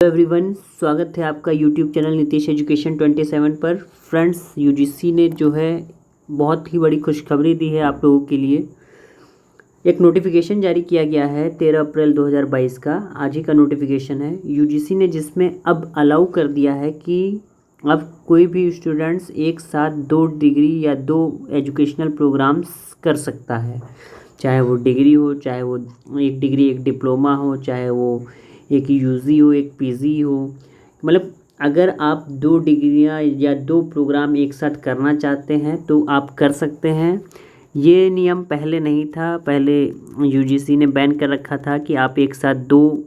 Hello everyone, स्वागत है आपका यूट्यूब चैनल नीतीश एजुकेशन 27 पर। फ्रेंड्स, यूजीसी ने जो है बहुत ही बड़ी खुशखबरी दी है आप लोगों के लिए। एक नोटिफिकेशन जारी किया गया है 13 अप्रैल 2022 का, आज ही का नोटिफिकेशन है यूजीसी ने, जिसमें अब अलाउ कर दिया है कि अब कोई भी स्टूडेंट्स एक साथ 2 डिग्री या 2 एजुकेशनल प्रोग्राम्स कर सकता है। चाहे वो डिग्री हो, चाहे वो एक डिग्री एक डिप्लोमा हो, चाहे वो एक यूजी हो एक पीजी हो। मतलब अगर आप 2 डिग्रियां या 2 प्रोग्राम एक साथ करना चाहते हैं तो आप कर सकते हैं। ये नियम पहले नहीं था, पहले यूजीसी ने बैन कर रखा था कि आप एक साथ 2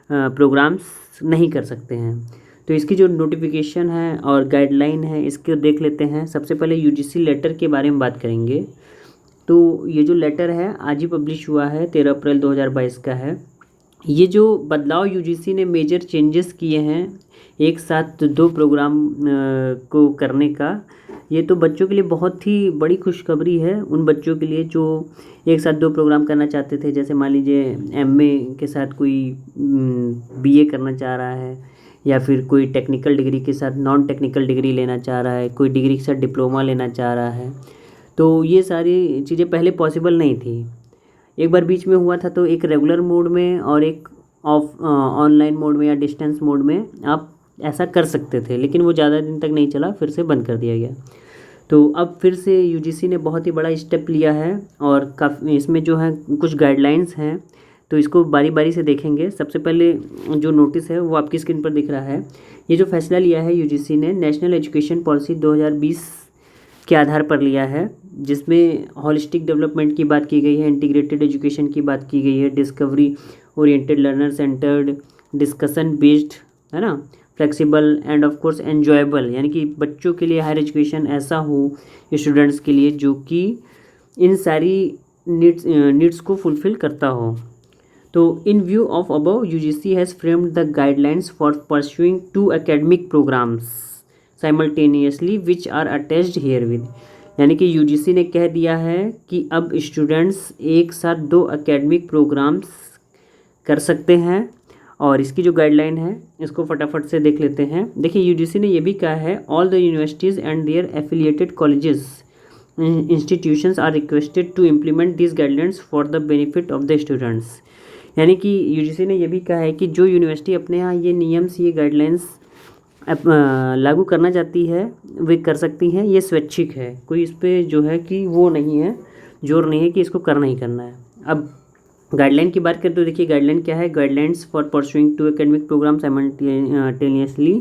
प्रोग्राम्स नहीं कर सकते हैं। तो इसकी जो नोटिफिकेशन है और गाइडलाइन है इसको देख लेते हैं। सबसे पहले यूजीसी लेटर के बारे में बात करेंगे। तो ये जो लेटर है आज ही पब्लिश हुआ है, 13 अप्रैल 2022 का है। ये जो बदलाव यूजीसी ने मेजर चेंजेस किए हैं एक साथ 2 प्रोग्राम को करने का, ये तो बच्चों के लिए बहुत ही बड़ी खुशखबरी है। उन बच्चों के लिए जो एक साथ 2 प्रोग्राम करना चाहते थे, जैसे मान लीजिए एमए के साथ कोई बीए करना चाह रहा है, या फिर कोई टेक्निकल डिग्री के साथ नॉन टेक्निकल डिग्री लेना चाह रहा है, कोई डिग्री के साथ डिप्लोमा लेना चाह रहा है। तो ये सारी चीज़ें पहले पॉसिबल नहीं थी। एक बार बीच में हुआ था तो एक रेगुलर मोड में और एक ऑनलाइन मोड में या डिस्टेंस मोड में आप ऐसा कर सकते थे, लेकिन वो ज़्यादा दिन तक नहीं चला, फिर से बंद कर दिया गया। तो अब फिर से यूजीसी ने बहुत ही बड़ा स्टेप लिया है और काफ़ी इसमें जो है कुछ गाइडलाइंस हैं, तो इसको बारी बारी से देखेंगे। सबसे पहले जो नोटिस है वो आपकी स्क्रीन पर दिख रहा है। ये जो फैसला लिया है यूजीसी ने नेशनल एजुकेशन पॉलिसी 2020 के आधार पर लिया है, जिसमें हॉलिस्टिक डेवलपमेंट की बात की गई है, इंटीग्रेटेड एजुकेशन की बात की गई है, discovery oriented learner centred, discussion based, है ना, flexible end of course enjoyable, यानी कि बच्चों के लिए हायर एजुकेशन ऐसा हो स्टूडेंट्स के लिए जो कि इन सारी नीड्स को फुलफ़िल करता हो। तो in view of above UGC has framed the guidelines for pursuing 2 academic programmes simultaneously which are attached herewith, यानी कि यूजीसी ने कह दिया है कि अब स्टूडेंट्स एक साथ 2 एकेडमिक प्रोग्राम्स कर सकते हैं। और इसकी जो गाइडलाइन है इसको फटाफट से देख लेते हैं। देखिए, यूजीसी ने ये भी कहा है all the universities and their affiliated colleges institutions are requested to implement this guidelines for the benefit of the students. यानी कि यूजीसी ने ये भी कहा है कि जो यूनिवर्सिटी अपने यहाँ ये नियम्स, ये गाइडलाइंस लागू करना चाहती है वे कर सकती हैं। ये स्वैच्छिक है, कोई इस पर जो है कि वो नहीं है, जोर नहीं है कि इसको करना ही करना है। अब गाइडलाइन की बात करें तो देखिए गाइडलाइन क्या है। Guidelines for pursuing 2 academic programme simultaneously,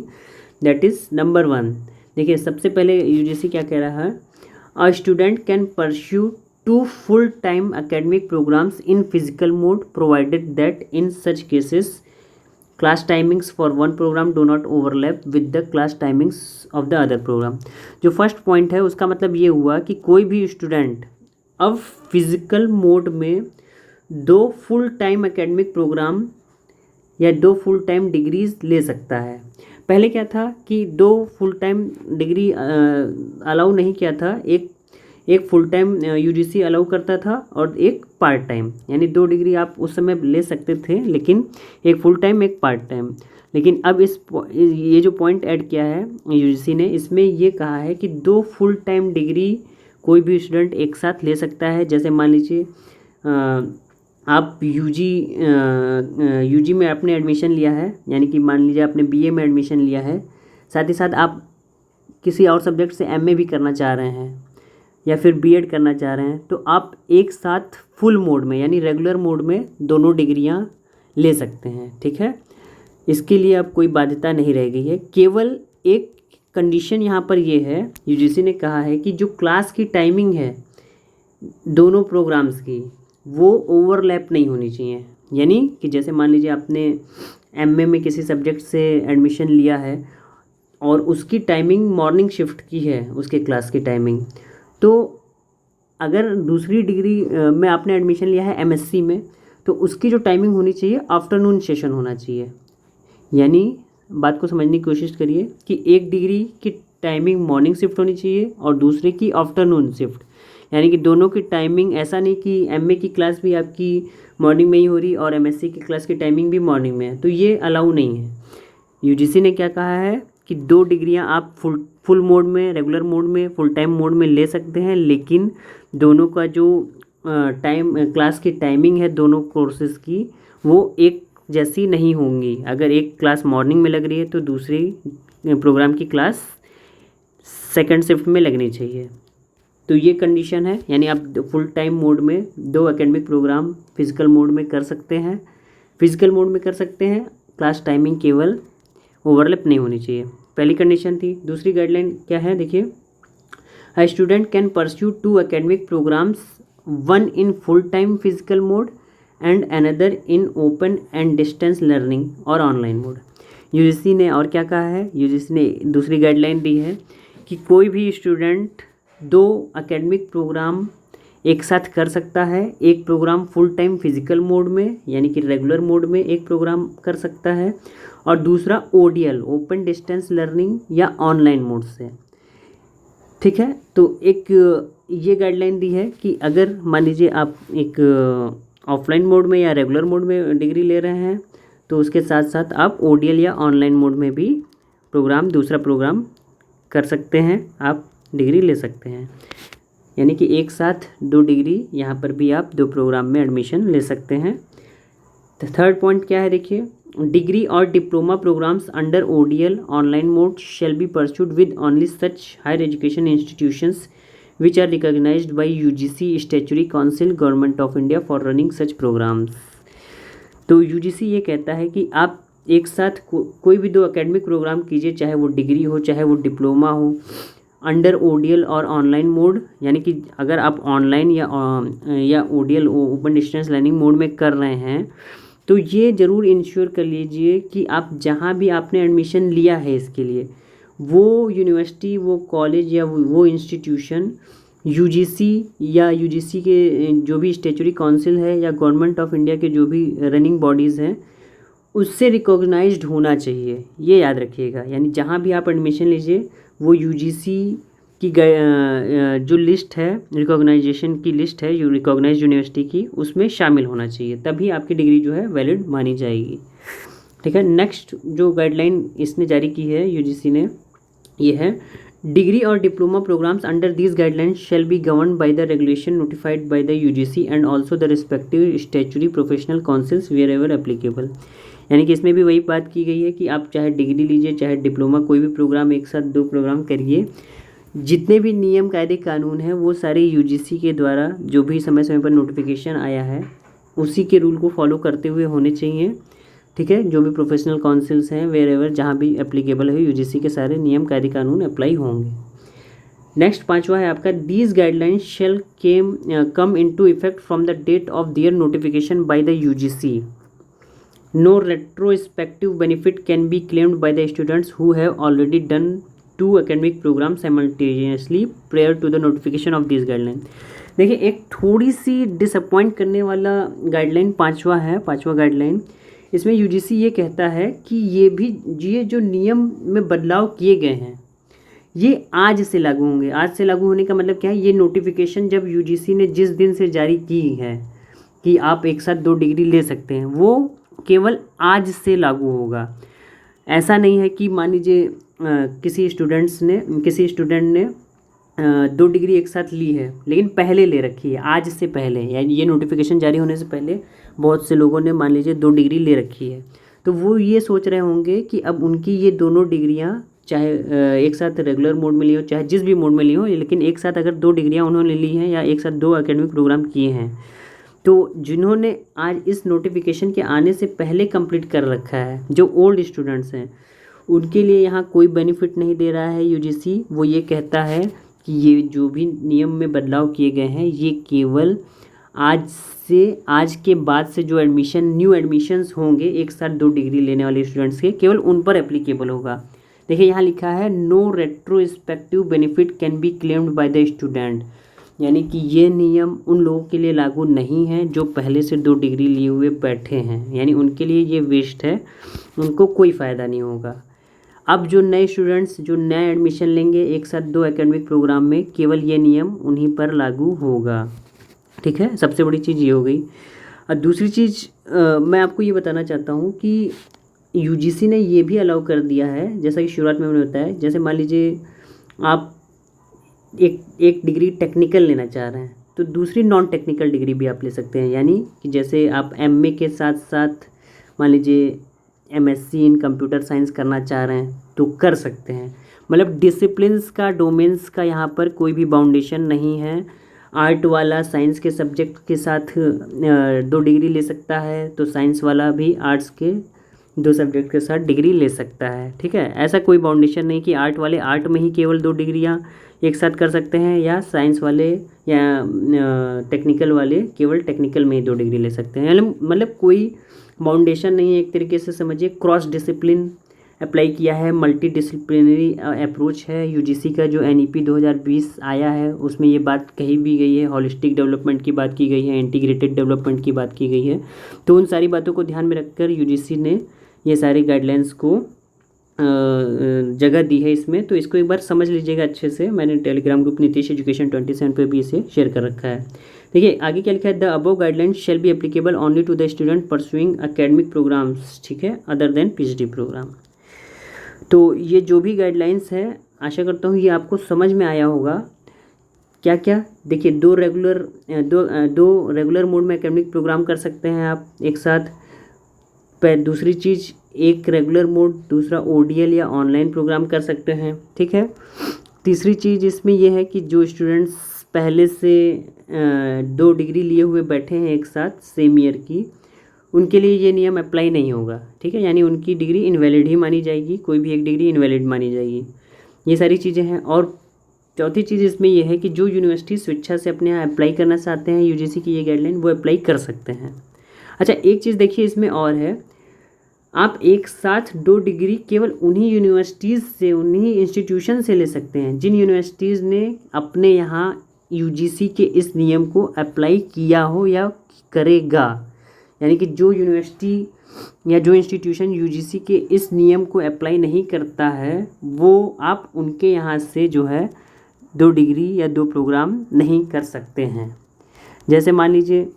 that is number 1। देखिए, सबसे पहले यूजीसी क्या कह रहा है, a student can pursue 2 full time academic programmes in physical mode provided that in such cases class timings for one programme do not overlap with the class timings of the other programme. जो first point है उसका मतलब ये हुआ कि कोई भी student अब फिजिकल मोड में 2 फुल टाइम एकेडमिक प्रोग्राम या 2 फुल टाइम डिग्रीज ले सकता है। पहले क्या था कि 2 फुल टाइम डिग्री अलाउ नहीं किया था, एक फुल टाइम यूजीसी अलाउ करता था और एक पार्ट टाइम, यानी 2 डिग्री आप उस समय ले सकते थे, लेकिन एक फुल टाइम एक पार्ट टाइम। लेकिन अब ये जो पॉइंट ऐड किया है यूजीसी ने, इसमें ये कहा है कि 2 फुल टाइम डिग्री कोई भी स्टूडेंट एक साथ ले सकता है। जैसे मान लीजिए आप यूजी में आपने एडमिशन लिया है, यानी कि मान लीजिए आपने बीए में एडमिशन लिया है, साथ ही साथ आप किसी और सब्जेक्ट से एमए भी करना चाह रहे हैं या फिर बीएड करना चाह रहे हैं, तो आप एक साथ फुल मोड में यानी रेगुलर मोड में दोनों डिग्रियां ले सकते हैं। ठीक है, इसके लिए अब कोई बाध्यता नहीं रह गई है। केवल एक कंडीशन यहाँ पर ये है, यूजीसी ने कहा है कि जो क्लास की टाइमिंग है दोनों प्रोग्राम्स की वो ओवरलैप नहीं होनी चाहिए। यानी कि जैसे मान लीजिए आपने एमए में किसी सब्जेक्ट से एडमिशन लिया है और उसकी टाइमिंग मॉर्निंग शिफ्ट की है, उसके क्लास की टाइमिंग, तो अगर दूसरी डिग्री में आपने एडमिशन लिया है एमएससी में, तो उसकी जो टाइमिंग होनी चाहिए आफ्टरनून सेशन होना चाहिए। यानी बात को समझने की कोशिश करिए कि एक डिग्री की टाइमिंग मॉर्निंग शिफ्ट होनी चाहिए और दूसरे की आफ्टरनून शिफ्ट, यानी कि दोनों की टाइमिंग ऐसा नहीं कि एमए की क्लास भी आपकी मॉर्निंग में ही हो रही और एमएससी की क्लास की टाइमिंग भी मॉर्निंग में है, तो ये अलाउ नहीं है। यूजीसी ने क्या कहा है कि 2 डिग्रियां आप फुल मोड में, रेगुलर मोड में, फुल टाइम मोड में ले सकते हैं, लेकिन दोनों का जो क्लास की टाइमिंग है दोनों कोर्सेज़ की वो एक जैसी नहीं होंगी। अगर एक क्लास मॉर्निंग में लग रही है तो दूसरी प्रोग्राम की क्लास सेकंड शिफ्ट में लगनी चाहिए। तो ये कंडीशन है, यानी आप फुल टाइम मोड में 2 एकेडमिक प्रोग्राम फिजिकल मोड में कर सकते हैं, क्लास टाइमिंग केवल ओवरलैप नहीं होनी चाहिए। पहली कंडीशन थी। दूसरी गाइडलाइन क्या है देखिए, a student can pursue 2 academic programmes, one in full time physical mode and another in open and distance learning और ऑनलाइन मोड। यूजीसी ने और क्या कहा है, यूजीसी ने दूसरी गाइडलाइन दी है कि कोई भी स्टूडेंट 2 एकेडमिक प्रोग्राम एक साथ कर सकता है। एक programme full time physical mode में यानी कि रेगुलर मोड में एक प्रोग्राम कर सकता है, और दूसरा ओडीएल ओपन डिस्टेंस लर्निंग या ऑनलाइन मोड से। ठीक है, तो एक ये गाइडलाइन दी है कि अगर मान लीजिए आप एक ऑफलाइन मोड में या रेगुलर मोड में डिग्री ले रहे हैं तो उसके साथ साथ आप ओडीएल या ऑनलाइन मोड में भी दूसरा प्रोग्राम कर सकते हैं, आप डिग्री ले सकते हैं। यानी कि एक साथ 2 डिग्री यहाँ पर भी आप 2 प्रोग्राम में एडमिशन ले सकते हैं। तो थर्ड पॉइंट क्या है देखिए, डिग्री और diploma programmes under ODL online mode shall be pursued with only such higher education institutions which are recognised by UGC statutory council government of India for running such programmes. तो UGC ये कहता है कि आप एक साथ कोई भी 2 एकेडमिक प्रोग्राम कीजिए, चाहे वो डिग्री हो चाहे वो डिप्लोमा हो, अंडर ओडीएल और ऑनलाइन मोड। यानी कि अगर आप ऑनलाइन या ODL open distance learning mode में कर रहे हैं तो ये ज़रूर इंश्योर कर लीजिए कि आप जहाँ भी आपने एडमिशन लिया है इसके लिए वो यूनिवर्सिटी, वो कॉलेज या वो इंस्टीट्यूशन यूजीसी या यूजीसी के जो भी स्टैट्यूटरी काउंसिल है या गवर्नमेंट ऑफ इंडिया के जो भी रनिंग बॉडीज़ हैं उससे रिकॉग्नाइज्ड होना चाहिए, ये याद रखिएगा। यानी जहाँ भी आप एडमिशन लीजिए वो यूजीसी की जो लिस्ट है, रिकॉग्नाइजेशन की लिस्ट है रिकॉग्नाइज्ड यूनिवर्सिटी की, उसमें शामिल होना चाहिए, तभी आपकी डिग्री जो है वैलिड मानी जाएगी। ठीक है, नेक्स्ट जो गाइडलाइन इसने जारी की है यूजीसी ने, ये है डिग्री और diploma programmes under these guidelines shall be govern by the regulation notified by the UGC and also the respective statutory professional councils wherever applicable. यानी कि इसमें भी वही बात की गई है कि आप चाहे डिग्री लीजिए चाहे डिप्लोमा, कोई भी प्रोग्राम एक साथ 2 प्रोग्राम करिए, जितने भी नियम कायदे कानून हैं वो सारे यूजीसी के द्वारा जो भी समय समय पर नोटिफिकेशन आया है उसी के रूल को फॉलो करते हुए होने चाहिए। ठीक है, जो भी प्रोफेशनल काउंसिल्स हैं वेयर एवर जहाँ भी एप्लीकेबल है यूजीसी के सारे नियम कायदे कानून अप्लाई होंगे। नेक्स्ट 5वां है आपका, these guidelines shall come into effect from the date of their notification by the UGC. No retrospective benefit can be claimed by the students who have already done 2 academic programs simultaneously prior to the notification of these guidelines। देखिए एक थोड़ी सी disappoint करने वाला guideline 5वां guideline, इसमें UGC ये कहता है कि ये जो नियम में बदलाव किए गए हैं ये आज से लागू होंगे। आज से लागू होने का मतलब क्या है, ये नोटिफिकेशन जब यूजीसी ने जिस दिन से जारी की है कि आप एक साथ 2 डिग्री ले सकते हैं वो केवल आज से लागू होगा। ऐसा नहीं है कि मान लीजिए किसी स्टूडेंट ने 2 डिग्री एक साथ ली है लेकिन पहले ले रखी है, आज से पहले, यानी ये नोटिफिकेशन जारी होने से पहले बहुत से लोगों ने मान लीजिए 2 डिग्री ले रखी है, तो वो ये सोच रहे होंगे कि अब उनकी ये दोनों डिग्रियां चाहे एक साथ रेगुलर मोड में ली हो चाहे जिस भी मोड में ली हो, लेकिन एक साथ अगर 2 डिग्रियां उन्होंने ली हैं या एक साथ 2 एकेडमिक प्रोग्राम किए हैं, तो जिन्होंने आज इस नोटिफिकेशन के आने से पहले कंप्लीट कर रखा है, जो ओल्ड स्टूडेंट्स हैं, उनके लिए यहाँ कोई बेनिफिट नहीं दे रहा है यूजीसी। वो ये कहता है कि ये जो भी नियम में बदलाव किए गए हैं ये केवल आज के बाद से जो न्यू एडमिशन्स होंगे एक साथ 2 डिग्री लेने वाले स्टूडेंट्स के, केवल उन पर एप्लीकेबल होगा। देखिए यहाँ लिखा है no retrospective benefit can be claimed by the student, यानी कि ये नियम उन लोगों के लिए लागू नहीं है जो पहले से 2 डिग्री लिए हुए बैठे हैं, यानी उनके लिए ये वेस्ट है, उनको कोई फ़ायदा नहीं होगा। अब जो नए स्टूडेंट्स जो नया एडमिशन लेंगे एक साथ 2 एकेडमिक प्रोग्राम में, केवल ये नियम उन्हीं पर लागू होगा। ठीक है, सबसे बड़ी चीज़ ये हो गई। और दूसरी चीज़ मैं आपको ये बताना चाहता हूँ कि यूजीसी ने ये भी अलाउ कर दिया है, जैसा कि शुरुआत में मैंने बताया, जैसे मान लीजिए आप एक डिग्री टेक्निकल लेना चाह रहे हैं तो दूसरी नॉन टेक्निकल डिग्री भी आप ले सकते हैं। यानी कि जैसे आप एमए के साथ साथ मान लीजिए एमएससी इन कंप्यूटर साइंस करना चाह रहे हैं तो कर सकते हैं। मतलब डिसिप्लिन्स का, डोमेन्स का यहाँ पर कोई भी बाउंडेशन नहीं है। आर्ट वाला साइंस के सब्जेक्ट के साथ 2 डिग्री ले सकता है, तो साइंस वाला भी आर्ट्स के 2 सब्जेक्ट के साथ डिग्री ले सकता है। ठीक है, ऐसा कोई बाउंडेशन नहीं कि आर्ट वाले आर्ट में ही केवल 2 डिग्रियाँ एक साथ कर सकते हैं, या साइंस वाले या टेक्निकल वाले केवल टेक्निकल में ही 2 डिग्री ले सकते हैं। मतलब कोई बाउंडेशन नहीं है, एक तरीके से समझिए क्रॉस डिसिप्लिन अप्लाई किया है, मल्टी डिसिप्लिनरी अप्रोच है। यूजीसी का जो एनईपी 2020 आया है उसमें ये बात कही भी गई है, हॉलिस्टिक डेवलपमेंट की बात की गई है, इंटीग्रेटेड डेवलपमेंट की बात की गई है। तो उन सारी बातों को ध्यान में रखकर यूजीसी ने ये सारी गाइडलाइंस को जगह दी है इसमें। तो इसको एक बार समझ लीजिएगा अच्छे से, मैंने टेलीग्राम ग्रुप नीतीश एजुकेशन 27 पे भी इसे शेयर कर रखा है। देखिए आगे क्या लिखा है, the above guidelines shall be applicable only to the student pursuing academic programmes, ठीक है, अदर देन पीएचडी प्रोग्राम। तो ये जो भी गाइडलाइंस है आशा करता हूँ ये आपको समझ में आया होगा। क्या क्या, देखिए दो रेगुलर मोड में एकेडमिक प्रोग्राम कर सकते हैं आप एक साथ। दूसरी चीज़, एक रेगुलर मोड, दूसरा ओडीएल या ऑनलाइन प्रोग्राम कर सकते हैं। ठीक है, तीसरी चीज़ इसमें यह है कि जो स्टूडेंट्स पहले से 2 डिग्री लिए हुए बैठे हैं एक साथ सेम ईयर की, उनके लिए ये नियम अप्लाई नहीं होगा। ठीक है, यानी उनकी डिग्री इनवैलिड ही मानी जाएगी, कोई भी एक डिग्री इनवैलिड मानी जाएगी। ये सारी चीज़ें हैं। और चौथी चीज़ इसमें यह है कि जो यूनिवर्सिटी स्वेच्छा से अपने यहाँ अप्लाई करना चाहते हैं यूजीसी की ये गाइडलाइन, वो अप्लाई कर सकते हैं। अच्छा, एक चीज़ देखिए इसमें और है, आप एक साथ 2 डिग्री केवल उन्हीं यूनिवर्सिटीज़ से, उन्हीं इंस्टीट्यूशन से ले सकते हैं जिन यूनिवर्सिटीज़ ने अपने यहाँ यूजीसी के इस नियम को अप्लाई किया हो या करेगा। यानी कि जो यूनिवर्सिटी या जो इंस्टीट्यूशन यूजीसी के इस नियम को अप्लाई नहीं करता है, वो आप उनके यहाँ से जो है 2 डिग्री या 2 प्रोग्राम नहीं कर सकते हैं। जैसे मान लीजिए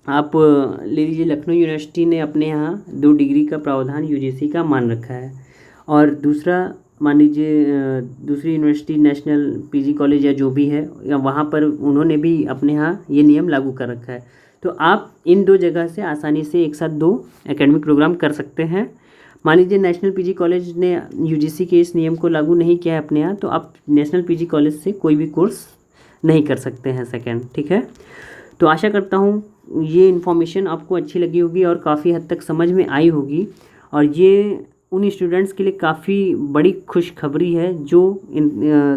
आप ले लीजिए लखनऊ यूनिवर्सिटी ने अपने यहाँ 2 डिग्री का प्रावधान यूजीसी का मान रखा है, और दूसरा मान लीजिए दूसरी यूनिवर्सिटी नेशनल पीजी कॉलेज या जो भी है, या वहाँ पर उन्होंने भी अपने यहाँ ये नियम लागू कर रखा है। तो आप इन 2 जगह से आसानी से एक साथ 2 एकेडमिक प्रोग्राम कर सकते हैं। मान लीजिए नेशनल पीजी कॉलेज ने यूजीसी के इस नियम को लागू नहीं किया है अपने यहाँ, तो आप नेशनल पीजी कॉलेज से कोई भी कोर्स नहीं कर सकते हैं सेकेंड। ठीक है, तो आशा करता हूँ ये इन्फॉर्मेशन आपको अच्छी लगी होगी और काफ़ी हद तक समझ में आई होगी, और ये उन स्टूडेंट्स के लिए काफ़ी बड़ी खुशखबरी है जो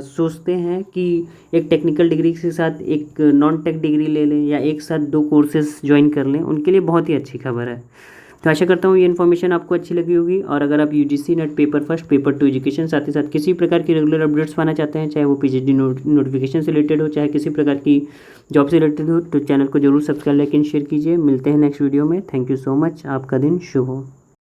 सोचते हैं कि एक टेक्निकल डिग्री के साथ एक नॉन टेक डिग्री ले लें या एक साथ 2 कोर्सेज ज्वाइन कर लें, उनके लिए बहुत ही अच्छी खबर है। तो आशा करता हूँ ये इन्फॉर्मेशन आपको अच्छी लगी होगी। और अगर आप UGC net paper first, paper 2 education साथ ही साथ किसी प्रकार की रेगुलर अपडेट्स पाना चाहते हैं, चाहे वो पीएचडी नोटिफिकेशन से रिलेटेड हो, चाहे किसी प्रकार की जॉब से रिलेटेड हो, तो चैनल को जरूर सब्सक्राइब, लाइक एंड शेयर कीजिए। मिलते हैं नेक्स्ट वीडियो में। थैंक यू सो मच, आपका दिन शुभ हो।